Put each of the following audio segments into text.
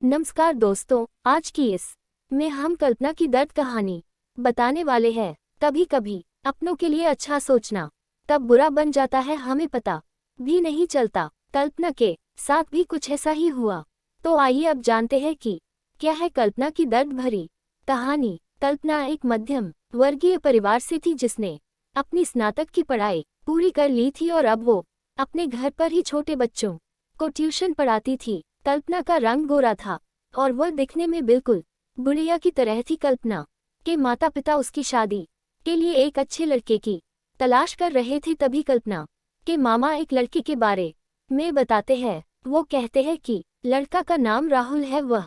नमस्कार दोस्तों, आज की इस में हम कल्पना की दर्द कहानी बताने वाले हैं। कभी कभी अपनों के लिए अच्छा सोचना कब बुरा बन जाता है हमें पता भी नहीं चलता। कल्पना के साथ भी कुछ ऐसा ही हुआ। तो आइए अब जानते हैं कि क्या है कल्पना की दर्द भरी कहानी। कल्पना एक मध्यम वर्गीय परिवार से थी जिसने अपनी स्नातक की पढ़ाई पूरी कर ली थी और अब वो अपने घर पर ही छोटे बच्चों को ट्यूशन पढ़ाती थी। कल्पना का रंग गोरा था और वह दिखने में बिल्कुल गुड़िया की तरह थी। कल्पना के माता पिता उसकी शादी के लिए एक अच्छे लड़के की तलाश कर रहे थे। तभी कल्पना के मामा एक लड़के के बारे में बताते हैं। वो कहते हैं कि लड़का का नाम राहुल है, वह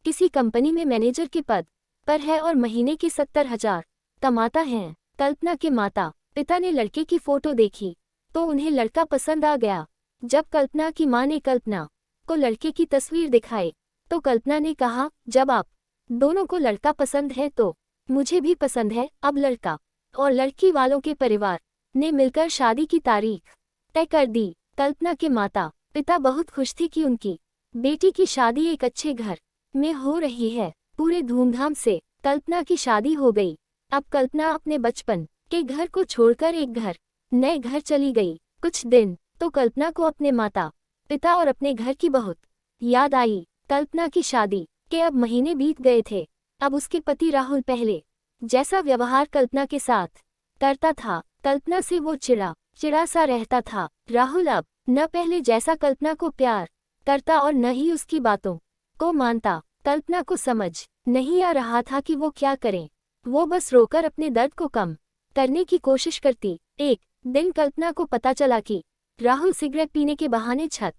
किसी कंपनी में मैनेजर के पद पर है और महीने के 70,000 कमाता है। कल्पना के माता पिता ने लड़के की फोटो देखी तो उन्हें लड़का पसंद आ गया। जब कल्पना की मां ने कल्पना को लड़के की तस्वीर दिखाई तो कल्पना ने कहा, जब आप दोनों को लड़का पसंद है तो मुझे भी पसंद है। अब लड़का और लड़की वालों के परिवार ने मिलकर शादी की तारीख तय कर दी। कल्पना के माता पिता बहुत खुश थे कि उनकी बेटी की शादी एक अच्छे घर में हो रही है। पूरे धूमधाम से कल्पना की शादी हो गई। अब कल्पना अपने बचपन के घर को छोड़कर एक नए घर चली गई। कुछ दिन तो कल्पना को अपने माता पिता और अपने घर की बहुत याद आई। कल्पना की शादी के अब महीने बीत गए थे। अब उसके पति राहुल पहले जैसा व्यवहार कल्पना के साथ करता था। कल्पना से वो चिड़ा सा रहता था। राहुल अब न पहले जैसा कल्पना को प्यार करता और न ही उसकी बातों को मानता। कल्पना को समझ नहीं आ रहा था कि वो क्या करे। वो बस रोकर अपने दर्द को कम करने की कोशिश करती। एक दिन कल्पना को पता चला कि राहुल सिगरेट पीने के बहाने छत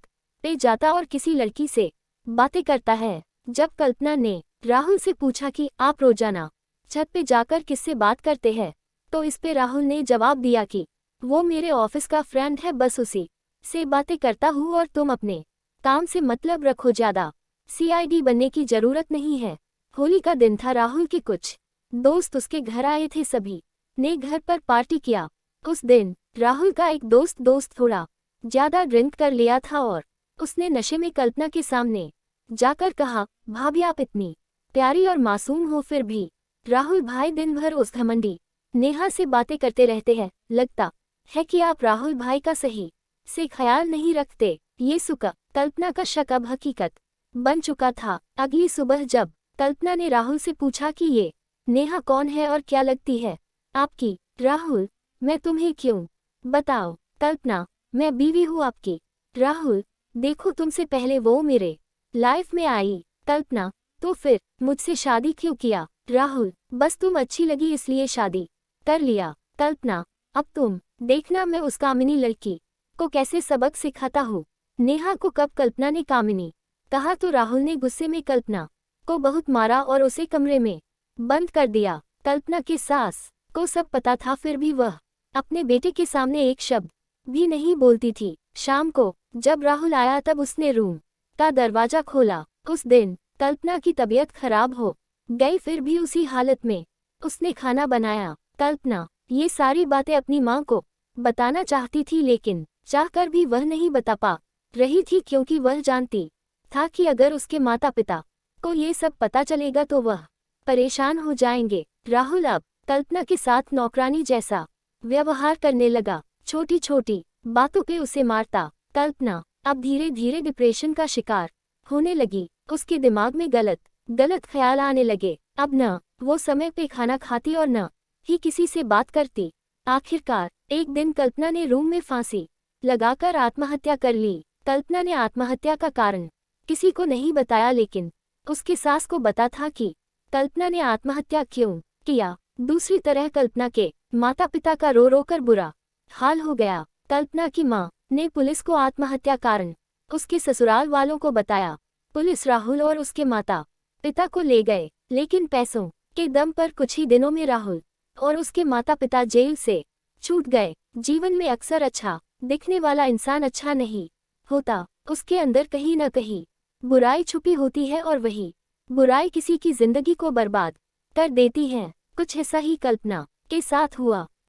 पे जाता और किसी लड़की से बातें करता है। जब कल्पना ने राहुल से पूछा कि आप रोजाना छत पे जाकर किससे बात करते हैं, तो इस पे राहुल ने जवाब दिया कि वो मेरे ऑफिस का फ्रेंड है, बस उसी से बातें करता हूँ और तुम अपने काम से मतलब रखो, ज्यादा सीआईडी बनने की जरूरत नहीं है। होली का दिन था। राहुल के कुछ दोस्त उसके घर आए थे। सभी ने घर पर पार्टी किया। उस दिन राहुल का एक दोस्त थोड़ा ज्यादा ड्रिंक कर लिया था और उसने नशे में कल्पना के सामने जाकर कहा, भाभी आप इतनी प्यारी और मासूम हो, फिर भी राहुल भाई दिन भर उस घमंडी नेहा से बातें करते रहते हैं। लगता है कि आप राहुल भाई का सही से ख्याल नहीं रखते। ये सुका कल्पना का शक अब हकीकत बन चुका था। अगली सुबह जब कल्पना ने राहुल से पूछा कि ये नेहा कौन है और क्या लगती है आपकी। राहुल, मैं तुम्हें क्यों बताओ। कल्पना, मैं बीवी हूँ आपकी। राहुल, देखो तुमसे पहले वो मेरे लाइफ में आई। कल्पना, तो फिर मुझसे शादी क्यों किया। राहुल, बस तुम अच्छी लगी इसलिए शादी कर लिया। कल्पना, अब तुम देखना मैं उस कामिनी लड़की को कैसे सबक सिखाता हूँ। नेहा को कब कल्पना ने कामिनी कहा तो राहुल ने गुस्से में कल्पना को बहुत मारा और उसे कमरे में बंद कर दिया। कल्पना की सास को सब पता था, फिर भी वह अपने बेटे के सामने एक शब्द भी नहीं बोलती थी। शाम को जब राहुल आया तब उसने रूम का दरवाजा खोला। उस दिन कल्पना की तबीयत खराब हो गई, फिर भी उसी हालत में उसने खाना बनाया। कल्पना ये सारी बातें अपनी मां को बताना चाहती थी, लेकिन चाहकर भी वह नहीं बता पा रही थी, क्योंकि वह जानती था कि अगर उसके माता पिता को ये सब पता चलेगा तो वह परेशान हो जाएंगे। राहुल अब कल्पना के साथ नौकरानी जैसा व्यवहार करने लगा। छोटी छोटी बातों पे उसे मारता। कल्पना अब धीरे धीरे डिप्रेशन का शिकार होने लगी। उसके दिमाग में गलत ख्याल आने लगे। अब न वो समय पे खाना खाती और न ही किसी से बात करती। आखिरकार एक दिन कल्पना ने रूम में फांसी लगाकर आत्महत्या कर ली। कल्पना ने आत्महत्या का कारण किसी को नहीं बताया, लेकिन उसके सास को बता था कि कल्पना ने आत्महत्या क्यों किया। दूसरी तरह कल्पना के माता पिता का रो रो कर बुरा हाल हो गया। कल्पना की मां ने पुलिस को आत्महत्या कारण उसके ससुराल वालों को बताया। पुलिस राहुल और उसके माता पिता को ले गए, लेकिन पैसों के दम पर कुछ ही दिनों में राहुल और उसके माता पिता जेल से छूट गए। जीवन में अक्सर अच्छा दिखने वाला इंसान अच्छा नहीं होता। उसके अंदर कहीं न कहीं बुराई छुपी होती है और वही बुराई किसी की जिंदगी को बर्बाद कर देती है। कुछ ऐसा ही कल्पना के साथ हुआ।